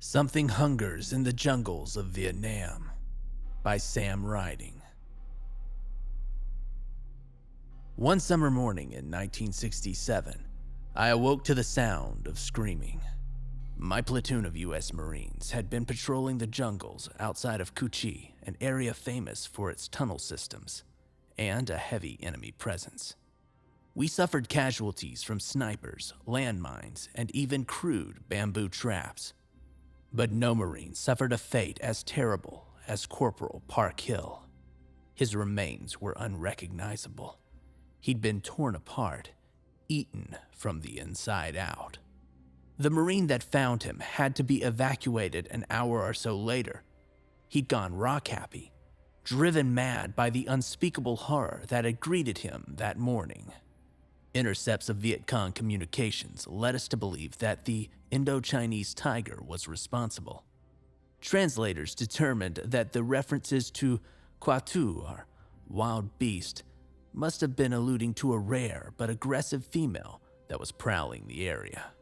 Something Hungers in the Jungles of Vietnam by Sam Riding. One summer morning in 1967, I awoke to the sound of screaming. My platoon of U.S. Marines had been patrolling the jungles outside of Cu Chi, an area famous for its tunnel systems and a heavy enemy presence. We suffered casualties from snipers, landmines, and even crude bamboo traps. But no Marine suffered a fate as terrible as Corporal Park Hill. His remains were unrecognizable. He'd been torn apart, eaten from the inside out. The Marine that found him had to be evacuated an hour or so later. He'd gone rock-happy, driven mad by the unspeakable horror that had greeted him that morning. Intercepts of Viet Cong communications led us to believe that the Indo-Chinese tiger was responsible. Translators determined that the references to Quatu, or wild beast, must have been alluding to a rare but aggressive female that was prowling the area.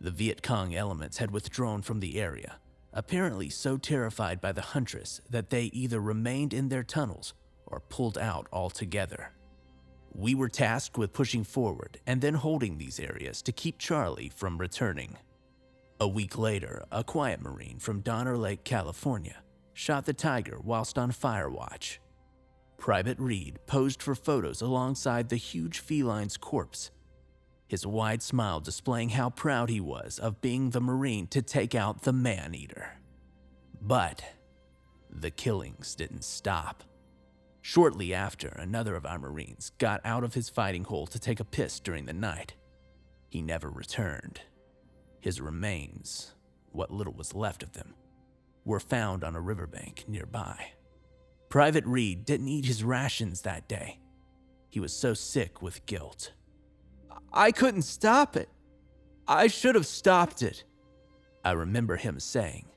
The Viet Cong elements had withdrawn from the area, apparently so terrified by the huntress that they either remained in their tunnels or pulled out altogether. We were tasked with pushing forward and then holding these areas to keep Charlie from returning. A week later, a quiet Marine from Donner Lake, California, shot the tiger whilst on fire watch. Private Reed posed for photos alongside the huge feline's corpse, his wide smile displaying how proud he was of being the Marine to take out the man-eater. But the killings didn't stop. Shortly after, another of our Marines got out of his fighting hole to take a piss during the night. He never returned. His remains, what little was left of them, were found on a riverbank nearby. Private Reed didn't eat his rations that day. He was so sick with guilt. "I couldn't stop it. I should have stopped it," I remember him saying.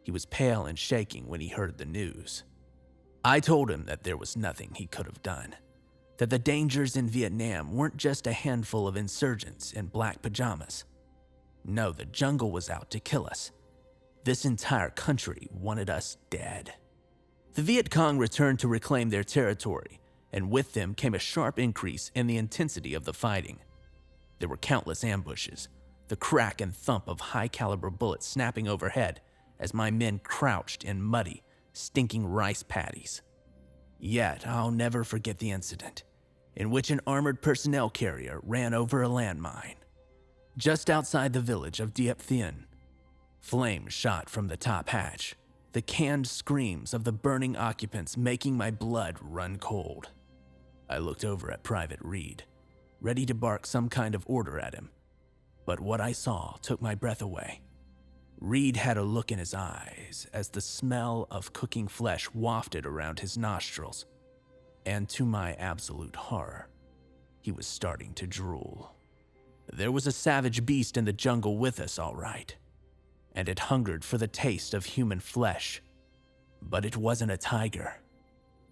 He was pale and shaking when he heard the news. I told him that there was nothing he could have done, that the dangers in Vietnam weren't just a handful of insurgents in black pajamas. No, the jungle was out to kill us. This entire country wanted us dead. The Viet Cong returned to reclaim their territory, and with them came a sharp increase in the intensity of the fighting. There were countless ambushes, the crack and thump of high-caliber bullets snapping overhead as my men crouched in muddy, stinking rice paddies. Yet I'll never forget the incident in which an armored personnel carrier ran over a landmine. Just outside the village of Diep Thien, flames shot from the top hatch, the canned screams of the burning occupants making my blood run cold. I looked over at Private Reed, ready to bark some kind of order at him, but what I saw took my breath away. Reed had a look in his eyes as the smell of cooking flesh wafted around his nostrils, and to my absolute horror, he was starting to drool. There was a savage beast in the jungle with us, all right, and it hungered for the taste of human flesh. But it wasn't a tiger.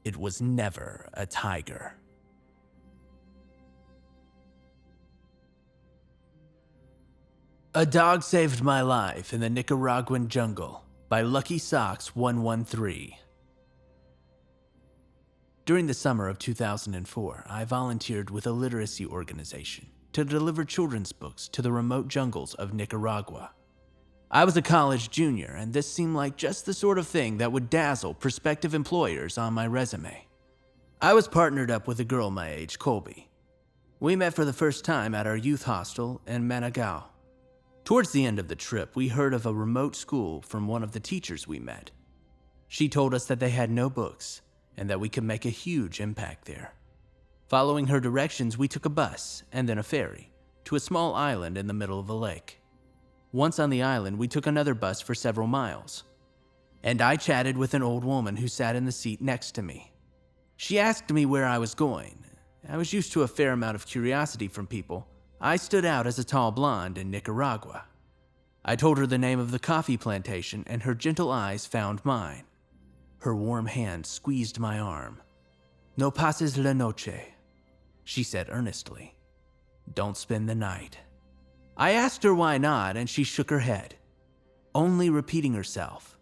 It was never a tiger. A Dog Saved My Life in the Nicaraguan Jungle by Lucky Socks 113. During the summer of 2004, I volunteered with a literacy organization to deliver children's books to the remote jungles of Nicaragua. I was a college junior, and this seemed like just the sort of thing that would dazzle prospective employers on my resume. I was partnered up with a girl my age, Colby. We met for the first time at our youth hostel in Managao. Towards the end of the trip, we heard of a remote school from one of the teachers we met. She told us that they had no books and that we could make a huge impact there. Following her directions, we took a bus and then a ferry to a small island in the middle of a lake. Once on the island, we took another bus for several miles, and I chatted with an old woman who sat in the seat next to me. She asked me where I was going. I was used to a fair amount of curiosity from people. I stood out as a tall blonde in Nicaragua. I told her the name of the coffee plantation, and her gentle eyes found mine. Her warm hand squeezed my arm. "No pases la noche," she said earnestly. "Don't spend the night." I asked her why not, and she shook her head. only repeating herself.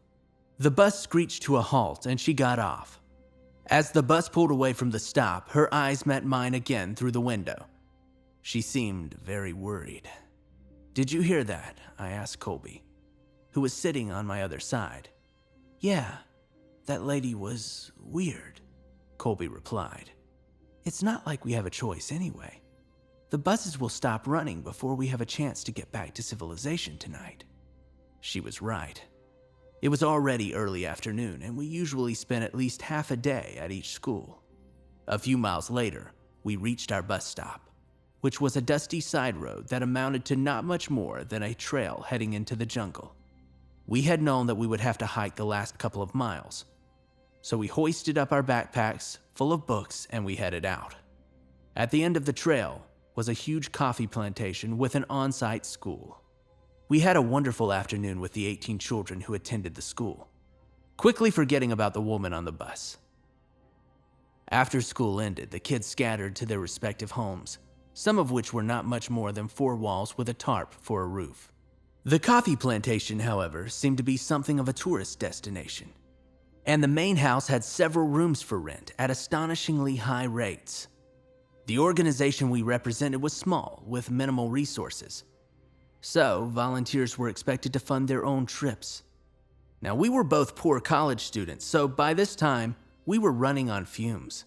The bus screeched to a halt and she got off. As the bus pulled away from the stop, her eyes met mine again through the window. She seemed very worried. "Did you hear that?" I asked Colby, who was sitting on my other side. "Yeah, that lady was weird," Colby replied. "It's not like we have a choice anyway. The buses will stop running before we have a chance to get back to civilization tonight." She was right. It was already early afternoon, and we usually spent at least half a day at each school. A few miles later, we reached our bus stop, which was a dusty side road that amounted to not much more than a trail heading into the jungle. We had known that we would have to hike the last couple of miles, so we hoisted up our backpacks full of books and we headed out. At the end of the trail was a huge coffee plantation with an on-site school. We had a wonderful afternoon with the 18 children who attended the school, quickly forgetting about the woman on the bus. After school ended, the kids scattered to their respective homes, some of which were not much more than 4 walls with a tarp for a roof. The coffee plantation, however, seemed to be something of a tourist destination, and the main house had several rooms for rent at astonishingly high rates. The organization we represented was small, with minimal resources, so volunteers were expected to fund their own trips. Now, we were both poor college students, so by this time, we were running on fumes.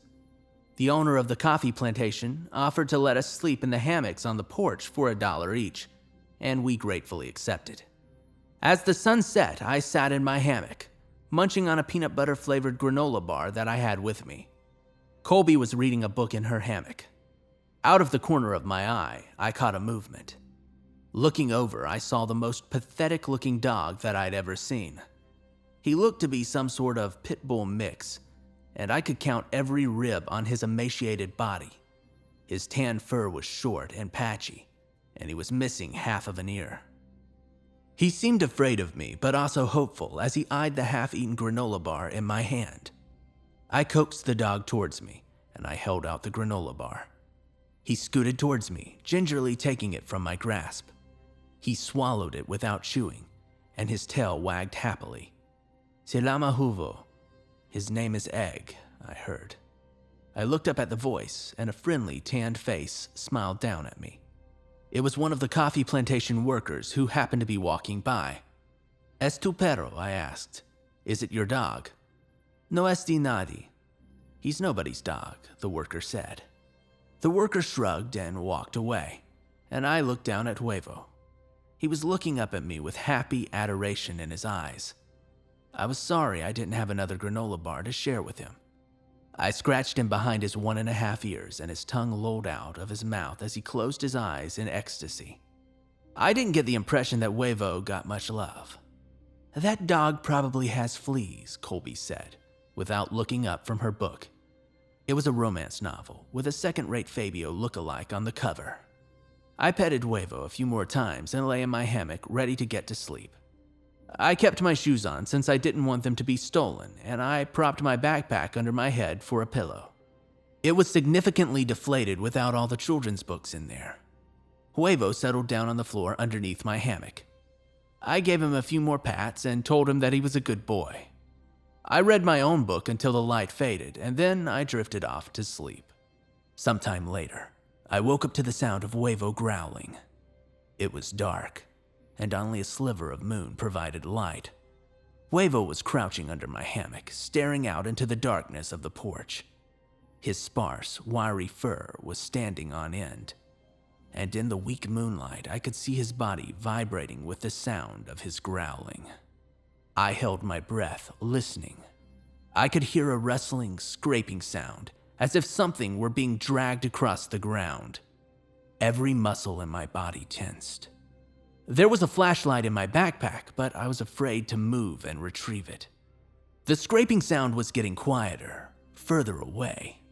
The owner of the coffee plantation offered to let us sleep in the hammocks on the porch for $1 each, and we gratefully accepted. As the sun set, I sat in my hammock, munching on a peanut butter flavored granola bar that I had with me. Colby was reading a book in her hammock. Out of the corner of my eye, I caught a movement. Looking over, I saw the most pathetic-looking dog that I'd ever seen. He looked to be some sort of pit bull mix, and I could count every rib on his emaciated body. His tan fur was short and patchy, and he was missing half of an ear. He seemed afraid of me, but also hopeful as he eyed the half-eaten granola bar in my hand. I coaxed the dog towards me, and I held out the granola bar. He scooted towards me, gingerly taking it from my grasp. He swallowed it without chewing, and his tail wagged happily. "Se llama Hugo. His name is Egg," I heard. I looked up at the voice, and a friendly, tanned face smiled down at me. It was one of the coffee plantation workers who happened to be walking by. "Es tu perro?" I asked. "Is it your dog?" "No es de nadie." "He's nobody's dog," the worker said. The worker shrugged and walked away, and I looked down at Huevo. He was looking up at me with happy adoration in his eyes. I was sorry I didn't have another granola bar to share with him. I scratched him behind his 1.5 ears, and his tongue lolled out of his mouth as he closed his eyes in ecstasy. I didn't get the impression that Huevo got much love. "That dog probably has fleas," Colby said, without looking up from her book. It was a romance novel with a second-rate Fabio look-alike on the cover. I petted Huevo a few more times and lay in my hammock ready to get to sleep. I kept my shoes on since I didn't want them to be stolen, and I propped my backpack under my head for a pillow. It was significantly deflated without all the children's books in there. Huevo settled down on the floor underneath my hammock. I gave him a few more pats and told him that he was a good boy. I read my own book until the light faded, and then I drifted off to sleep. Sometime later, I woke up to the sound of Huevo growling. It was dark, and only a sliver of moon provided light. Huevo was crouching under my hammock, staring out into the darkness of the porch. His sparse, wiry fur was standing on end, and in the weak moonlight I could see his body vibrating with the sound of his growling. I held my breath, listening. I could hear a rustling, scraping sound, as if something were being dragged across the ground. Every muscle in my body tensed. There was a flashlight in my backpack, but I was afraid to move and retrieve it. The scraping sound was getting quieter, further away.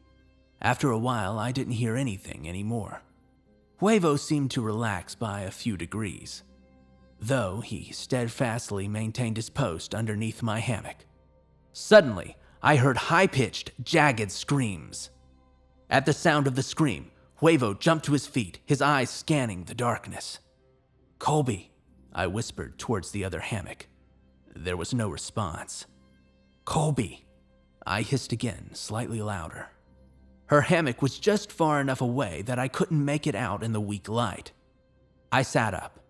After a while, I didn't hear anything anymore. Huevo seemed to relax by a few degrees, though he steadfastly maintained his post underneath my hammock. Suddenly, I heard high-pitched, jagged screams. At the sound of the scream, Huevo jumped to his feet, his eyes scanning the darkness. "Colby," I whispered towards the other hammock. There was no response. "Colby," I hissed again, slightly louder. Her hammock was just far enough away that I couldn't make it out in the weak light. I sat up,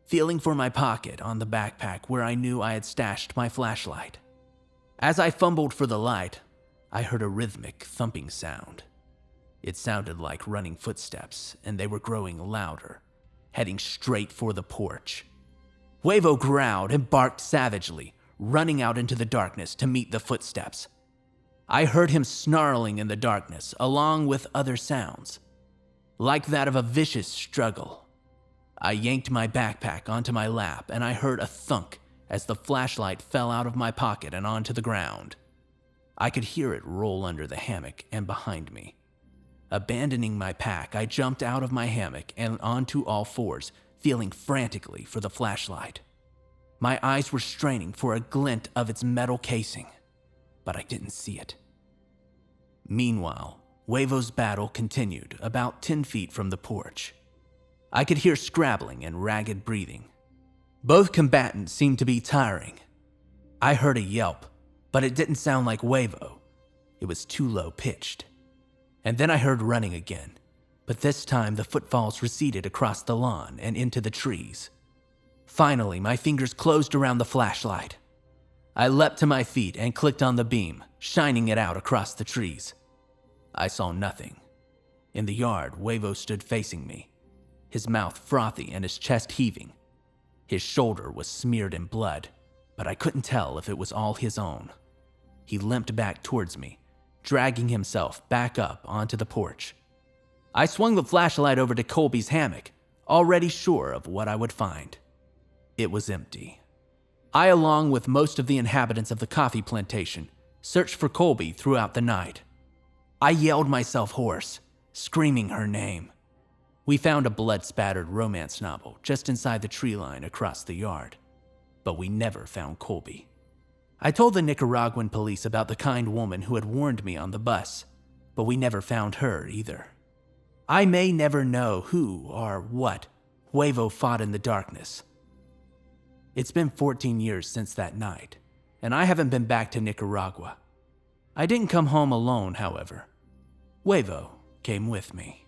feeling for my pocket on the backpack where I knew I had stashed my flashlight. As I fumbled for the light, I heard a rhythmic thumping sound. It sounded like running footsteps, and they were growing louder, heading straight for the porch. Huevo growled and barked savagely, running out into the darkness to meet the footsteps. I heard him snarling in the darkness, along with other sounds, like that of a vicious struggle. I yanked my backpack onto my lap, and I heard a thunk as the flashlight fell out of my pocket and onto the ground. I could hear it roll under the hammock and behind me. Abandoning my pack, I jumped out of my hammock and onto all fours, feeling frantically for the flashlight. My eyes were straining for a glint of its metal casing, but I didn't see it. Meanwhile, Huevo's battle continued about 10 feet from the porch. I could hear scrabbling and ragged breathing. Both combatants seemed to be tiring. I heard a yelp, but it didn't sound like Huevo. It was too low-pitched. And then I heard running again, but this time the footfalls receded across the lawn and into the trees. Finally, my fingers closed around the flashlight. I leapt to my feet and clicked on the beam, shining it out across the trees. I saw nothing. In the yard, Huevo stood facing me, his mouth frothy and his chest heaving. His shoulder was smeared in blood, but I couldn't tell if it was all his own. He limped back towards me, dragging himself back up onto the porch. I swung the flashlight over to Colby's hammock, already sure of what I would find. It was empty. I, along with most of the inhabitants of the coffee plantation, searched for Colby throughout the night. I yelled myself hoarse, screaming her name. We found a blood-spattered romance novel just inside the tree line across the yard, but we never found Colby. I told the Nicaraguan police about the kind woman who had warned me on the bus, but we never found her either. I may never know who or what Huevo fought in the darkness. It's been 14 years since that night, and I haven't been back to Nicaragua. I didn't come home alone, however. Huevo came with me.